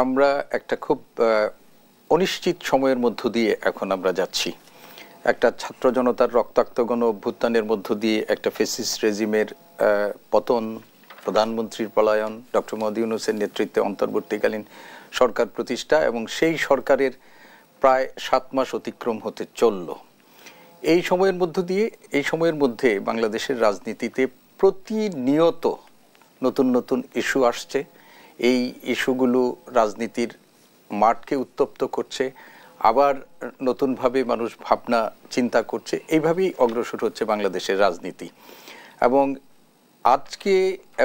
আমরা একটা খুব অনিশ্চিত সময়ের মধ্য দিয়ে এখন আমরা যাচ্ছি। একটা ছাত্র জনতার রক্তাক্ত গণ অভ্যুত্থানের মধ্য দিয়ে একটা ফ্যাসিস্ট রেজিমের পতন, প্রধানমন্ত্রীর পলায়ন, ডক্টর মোহাম্মদ ইউনূসের নেতৃত্বে অন্তর্বর্তীকালীন সরকার প্রতিষ্ঠা এবং সেই সরকারের প্রায় 7 মাস অতিক্রম হতে চলল। এই সময়ের মধ্যে বাংলাদেশের রাজনীতিতে প্রতিনিয়ত নতুন নতুন ইস্যু আসছে। এই ইস্যুগুলো রাজনীতির মাঠকে উত্তপ্ত করছে, আবার নতুনভাবে মানুষ ভাবনা চিন্তা করছে। এইভাবেই অগ্রসর হচ্ছে বাংলাদেশের রাজনীতি। এবং আজকে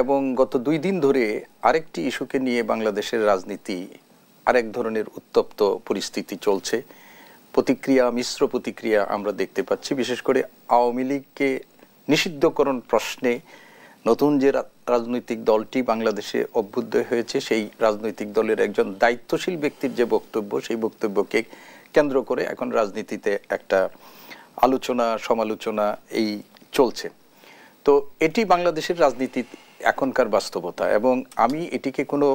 এবং গত 2 দিন ধরে আরেকটি ইস্যুকে নিয়ে বাংলাদেশের রাজনীতি আরেক ধরনের উত্তপ্ত পরিস্থিতি চলছে। মিশ্র প্রতিক্রিয়া আমরা দেখতে পাচ্ছি। বিশেষ করে আওয়ামী লীগকে নিষিদ্ধকরণ প্রশ্নে নতুন যে রাজনৈতিক দলটি বাংলাদেশে অভ্যুদয় হয়েছে, সেই রাজনৈতিক দলের একজন দায়িত্বশীল ব্যক্তির যে বক্তব্য, সেই বক্তব্যকে কেন্দ্র করে এখন রাজনীতিতে একটা আলোচনা সমালোচনা এই চলছে। তো এটি বাংলাদেশের রাজনীতির এখনকার বাস্তবতা এবং আমি এটিকে কোনো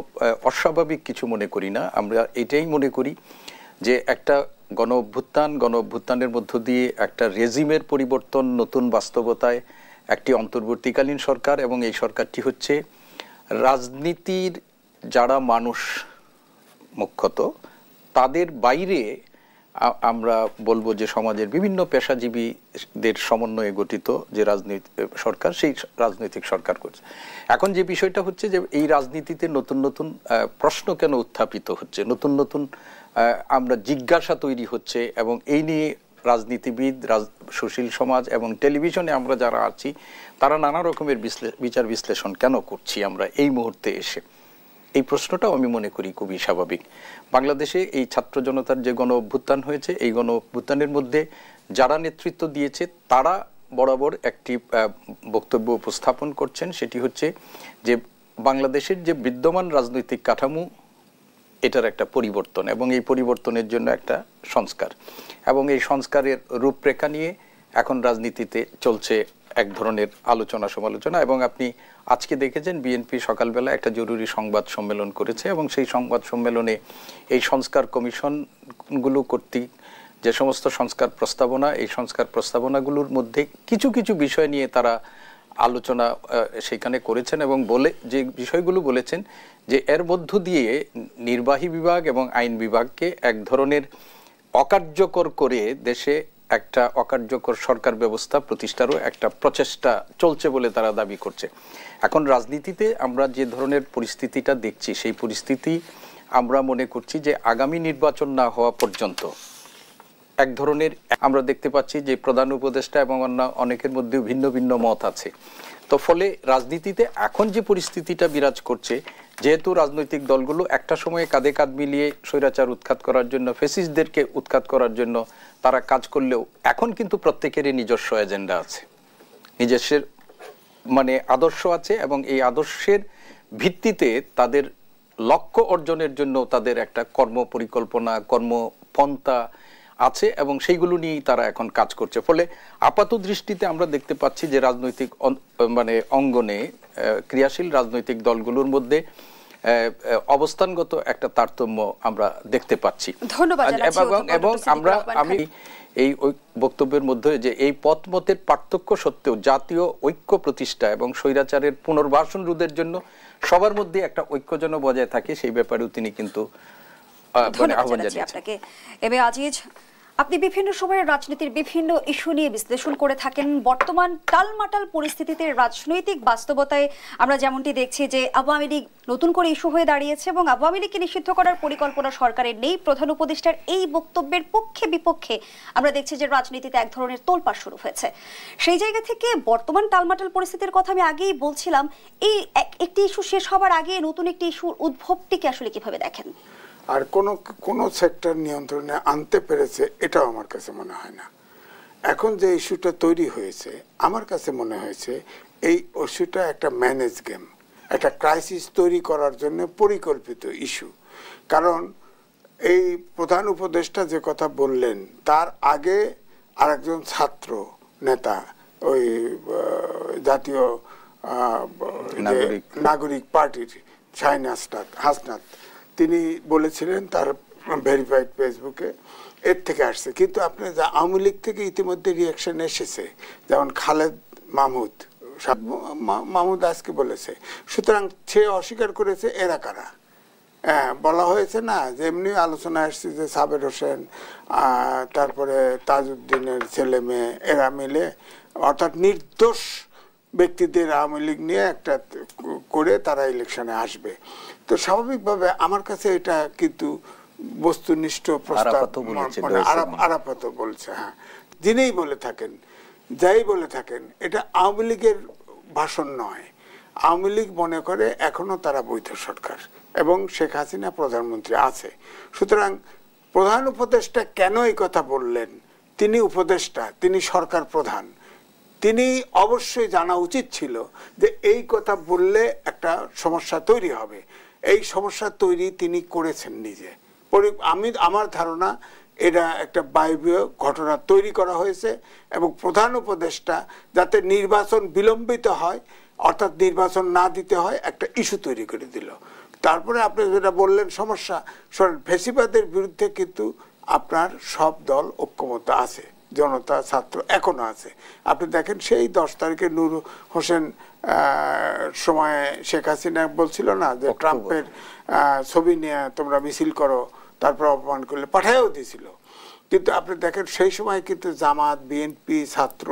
অস্বাভাবিক কিছু মনে করি না। আমরা এটাই মনে করি যে একটা গণ অভ্যুত্থানের মধ্য দিয়ে একটা রেজিমের পরিবর্তন, নতুন বাস্তবতায় একটি অন্তর্বর্তীকালীন সরকার, এবং এই সরকারটি হচ্ছে রাজনীতির যারা মানুষ মুখ্যত তাদের বাইরে আমরা বলবো যে সমাজের বিভিন্ন পেশাজীবীদের সমন্বয়ে গঠিত যে সরকার, সেই রাজনৈতিক সরকার করছে। এখন যে বিষয়টা হচ্ছে যে এই রাজনীতিতে নতুন নতুন প্রশ্ন কেন উত্থাপিত হচ্ছে, নতুন নতুন আমরা জিজ্ঞাসা তৈরি হচ্ছে, এবং এই নিয়ে রাজনীতিবিদ, সুশীল সমাজ এবং টেলিভিশনে আমরা যারা আছি তারা নানা রকমের বিচার বিশ্লেষণ কেন করছি আমরা এই মুহূর্তে এসে, এই প্রশ্নটাও আমি মনে করি খুবই স্বাভাবিক। বাংলাদেশে এই ছাত্র জনতার যে গণ অভ্যুত্থান হয়েছে, এই গণ অভ্যুত্থানের মধ্যে যারা নেতৃত্ব দিয়েছে তারা বরাবর একটি বক্তব্য উপস্থাপন করছেন, সেটি হচ্ছে যে বাংলাদেশের যে বিদ্যমান রাজনৈতিক কাঠামো এটার একটা পরিবর্তন, এবং এই পরিবর্তনের জন্য একটা সংস্কার, এবং এই সংস্কারের রূপরেখা নিয়ে এখন রাজনীতিতে চলছে এক ধরনের আলোচনা সমালোচনা। এবং আপনি আজকে দেখেছেন বিএনপি সকালবেলা একটা জরুরি সংবাদ সম্মেলন করেছে, এবং সেই সংবাদ সম্মেলনে এই সংস্কার কমিশনগুলো কর্তৃক যে সমস্ত সংস্কার প্রস্তাবনা, এই সংস্কার প্রস্তাবনাগুলোর মধ্যে কিছু কিছু বিষয় নিয়ে তারা আলোচনা সেখানে করেছেন, এবং যে বিষয়গুলো বলেছেন যে এর মধ্য দিয়ে নির্বাহী বিভাগ এবং আইন বিভাগকে এক ধরনের অকার্যকর করে দেশে একটা অকার্যকর সরকার ব্যবস্থা প্রতিষ্ঠারও একটা প্রচেষ্টা চলছে বলে তারা দাবি করছে। এখন রাজনীতিতে আমরা যে ধরনের পরিস্থিতিটা দেখছি, সেই পরিস্থিতি আমরা মনে করছি যে আগামী নির্বাচন না হওয়া পর্যন্ত এক ধরনের আমরা দেখতে পাচ্ছি যে প্রধান উপদেষ্টা এবং অনেকের মধ্যে ভিন্ন ভিন্ন মত আছে। তো ফলে রাজনীতিতে এখন যে পরিস্থিতিটা বিরাজ করছে, যেহেতু রাজনৈতিক দলগুলো একটা সময়ে কাঁধে কাঁধ মিলিয়ে স্বৈরাচার উৎখাত করার জন্য, ফ্যাসিস্টদেরকে উৎখাত করার জন্য তারা কাজ করলেও এখন কিন্তু প্রত্যেকেরই নিজস্ব এজেন্ডা আছে, নিজস্ব আদর্শ আছে, এবং এই আদর্শের ভিত্তিতে তাদের লক্ষ্য অর্জনের জন্য তাদের একটা কর্ম পরিকল্পনা, কর্মপন্থা আছে, এবং সেইগুলো নিয়েই তারা এখন কাজ করছে। ফলে আপাত দৃষ্টিতে আমরা দেখতে পাচ্ছি যে রাজনৈতিক অঙ্গনে ক্রিয়াশীল রাজনৈতিক দলগুলোর মধ্যে অবস্থানগত একটা তারতম্য আমরা দেখতে পাচ্ছি। এবং আমি এই বক্তব্যের মধ্যে যে এই পথমতের পার্থক্য সত্ত্বেও জাতীয় ঐক্য প্রতিষ্ঠা এবং স্বৈরাচারের পুনর্বাসন রোধের জন্য সবার মধ্যে একটা ঐক্য যেন বজায় থাকে, সেই ব্যাপারেও তিনি কিন্তু আহ্বান জানিয়েছেন। এম এ আজিজ, আপনি বিভিন্ন সময়ের রাজনীতির বিভিন্ন ইস্যু নিয়ে বিশ্লেষণ করে থাকেন। বর্তমান টালমাটাল পরিস্থিতিতে রাজনৈতিক বাস্তবতায় আমরা যেমনটি দেখছি যে আওয়ামী লীগ নতুন করে ইস্যু হয়ে দাঁড়িয়েছে, এবং আওয়ামী লীগকে নিষিদ্ধ করার পরিকল্পনা সরকারের নেই। প্রধান উপদেষ্টার এই বক্তব্যের পক্ষে বিপক্ষে আমরা দেখছি যে রাজনীতিতে এক ধরনের তোলপাড় শুরু হয়েছে। সেই জায়গা থেকে বর্তমান টালমাটাল পরিস্থিতির কথা আমি আগেই বলছিলাম, এই একটি ইস্যু শেষ হবার আগে নতুন একটি ইস্যুর উদ্ভবটিকে আসলে কিভাবে দেখেন? আর কোন সেক্টর নিয়ন্ত্রণে আনতে পেরেছে এটাও আমার কাছে মনে হয় না। এখন যে ইস্যুটা তৈরি হয়েছে, আমার কাছে মনে হয়েছে এই ইস্যুটা একটা ম্যানেজ গেম, একটা ক্রাইসিস তৈরি করার জন্য পরিকল্পিত ইস্যু। কারণ এই প্রধান উপদেষ্টা যে কথা বললেন, তার আগে আরেকজন ছাত্র নেতা, ওই জাতীয় নাগরিক পার্টির শাহীন হাসনাত, তিনি বলেছিলেন তার ভেরিফাইড ফেসবুকে এর থেকে আসছে। কিন্তু আপনি আওয়ামী লীগ থেকে ইতিমধ্যে রিয়াকশন এসেছে, যেমন খালেদ মাহমুদ আজকে বলেছে। সুতরাং সে অস্বীকার করেছে এরা কারা। হ্যাঁ, বলা হয়েছে না যে এমনি আলোচনা আসছে যে সাবের হোসেন তারপরে তাজউদ্দিনের ছেলে মেয়ে এরা মিলে, অর্থাৎ নির্দোষ ব্যক্তিদের আওয়ামী লীগ নিয়ে একটা করে তারা ইলেকশনে আসবে। তো স্বাভাবিকভাবে আমার কাছে এটা কিন্তু বস্তুনিষ্ঠ প্রস্তাব, মানে আরাফাত বলছে, হ্যাঁ, যিনিই বলে থাকেন, যাই বলে থাকেন, এটা আওয়ামী লীগের ভাষণ নয়। আওয়ামী লীগ মনে করে এখনো তারা বৈধ সরকার এবং শেখ হাসিনা প্রধানমন্ত্রী আছে। সুতরাং প্রধান উপদেষ্টা কেন এই কথা বললেন? তিনি উপদেষ্টা, তিনি সরকার প্রধান, তিনি অবশ্যই জানা উচিত ছিল যে এই কথা বললে একটা সমস্যা তৈরি হবে। এই সমস্যা তৈরি তিনি করেছেন নিজে। আমার ধারণা এটা একটা বায়বীয় ঘটনা তৈরি করা হয়েছে এবং প্রধান উপদেষ্টা যাতে নির্বাচন বিলম্বিত হয়, অর্থাৎ নির্বাচন না দিতে হয়, একটা ইস্যু তৈরি করে দিল। তারপরে আপনি যেটা বললেন সমস্যা, ফ্যাসিবাদের বিরুদ্ধে কিন্তু আপনার সব দল ঐক্যমত আছে, জনতা, ছাত্র এখনো আছে। আপনি দেখেন সেই 10 তারিখে নূর হোসেন সময়ে শেখ হাসিনা বলছিল না যে ট্রাম্পের ছবি নিয়ে তোমরা মিছিল করো, তারপর অপমান করলে পাঠায়ও দিয়েছিল। কিন্তু আপনি দেখেন সেই সময় কিন্তু জামাত, বিএনপি, ছাত্র,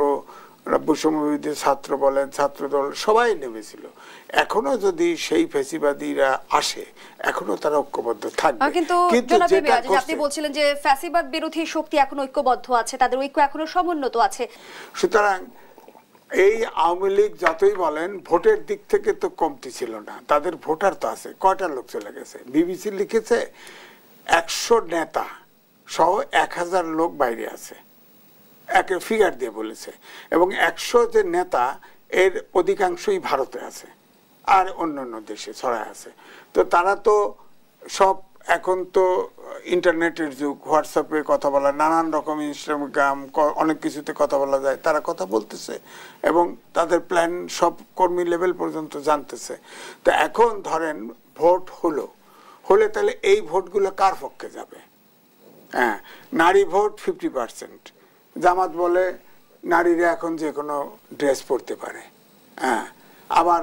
বৈষম্যবিরোধী ছাত্র বলেন, ছাত্রদল সবাই নেমেছিল। এখনো যদি সেই ফ্যাসিবাদীরা আসে, এখনো তারা ঐক্যবদ্ধ থাকবে। কিন্তু আপনি বলছিলেন যে ফ্যাসিবাদ বিরোধী শক্তি এখনো ঐক্যবদ্ধ আছে, তাদের ঐক্য এখনো সমুন্নত আছে। সুতরাং এই আওয়ামী লীগ যতই বলেন ভোটের দিক থেকে তো কমতি ছিল না, তাদের ভোটার তো আছে। কয়টা লোক চলে গেছে? বিবিসি লিখেছে 100 নেতা সহ 1000 লোক বাইরে আছে, এক ফিগার দিয়ে বলেছে। এবং 100 যে নেতা এর অধিকাংশই ভারতে আছে আর অন্যান্য দেশে ছড়ায় আছে। তো তারা তো সব, এখন তো ইন্টারনেটের যুগ, হোয়াটসঅ্যাপে কথা বলা, নানান রকম ইনস্টাগ্রাম, অনেক কিছুতে কথা বলা যায়, তারা কথা বলতেছে এবং তাদের প্ল্যান সব কর্মী লেভেল পর্যন্ত জানতেছে। তো এখন ধরেন ভোট হলে তাহলে এই ভোটগুলো কার পক্ষে যাবে? হ্যাঁ, নারী ভোট 50%। জামাত বলে নারীরা এখন যে কোনো ড্রেস পরতে পারে। হ্যাঁ, আবার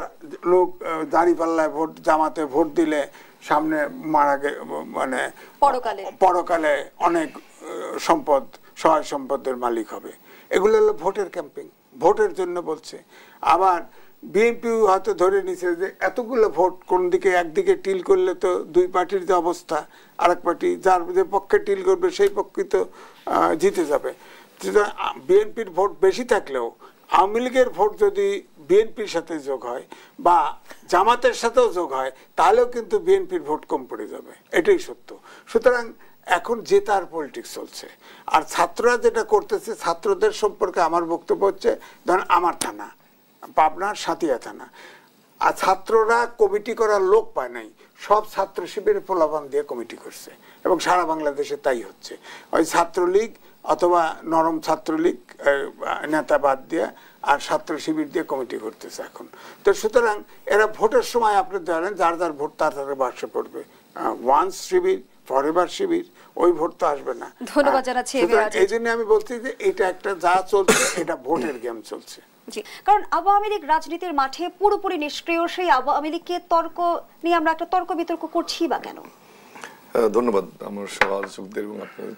লোক দাঁড়িপাল্লায় ভোট, জামাতে ভোট দিলে সামনে মারা মানে পরকালে অনেক সম্পদ, সহায় সম্পদের মালিক হবে। এগুলো হলো ভোটের ক্যাম্পেইন, ভোটের জন্য বলছে। আবার বিএনপি হয়তো ধরে নিছে যে এতগুলো ভোট কোন দিকে, একদিকে টিল করলে তো দুই পার্টির যে অবস্থা, আরেক পার্টি যার যে পক্ষে টিল করবে সেই পক্ষে তো জিতে যাবে। বিএনপির ভোট বেশি থাকলেও আওয়ামী লীগের ভোট যদি বিএনপির সাথে যোগ হয় বা জামাতের সাথেও যোগ হয়, তাহলেও কিন্তু বিএনপির ভোট কম পড়ে যাবে, এটাই সত্য। সুতরাং এখন জেতার পলিটিক্স চলছে। আর ছাত্ররা যেটা করতেছে, ছাত্রদের সম্পর্কে আমার বক্তব্য হচ্ছে, ধরেন আমার থানা, পাবনার সাতিয়া থানা, আর ছাত্ররা কমিটি করার লোক পায় নাই, সব ছাত্র শিবিরের প্রলোভন দিয়ে কমিটি করছে এবং সারা বাংলাদেশে তাই হচ্ছে। ওই ছাত্রলীগ অথবা নরম ছাত্রলীগ নেতা বাদ দিয়ে আর ছাত্র শিবির দিয়ে কমিটি করতেছে এখন। তো সুতরাং এরা ভোটের সময় আপনি জানেন যার যার ভোট তার বাক্সে পড়বে। ওয়ান্স শিবির, ফরএভার শিবির, ওই ভোট তো আসবে না। ধন্যবাদ জানাচ্ছি। এই জন্য আমি বলছি যে এটা একটা যা চলছে, এটা ভোটের গেম চলছে। জি, কারণ আওয়ামী লীগ রাজনীতির মাঠে পুরোপুরি নিষ্ক্রিয়। সেই আওয়ামী লীগকে তর্ক নিয়ে আমরা একটা তর্ক বিতর্ক করছি বা কেন? ধন্যবাদ আমার সহযোগীদের এবং আপনাদের।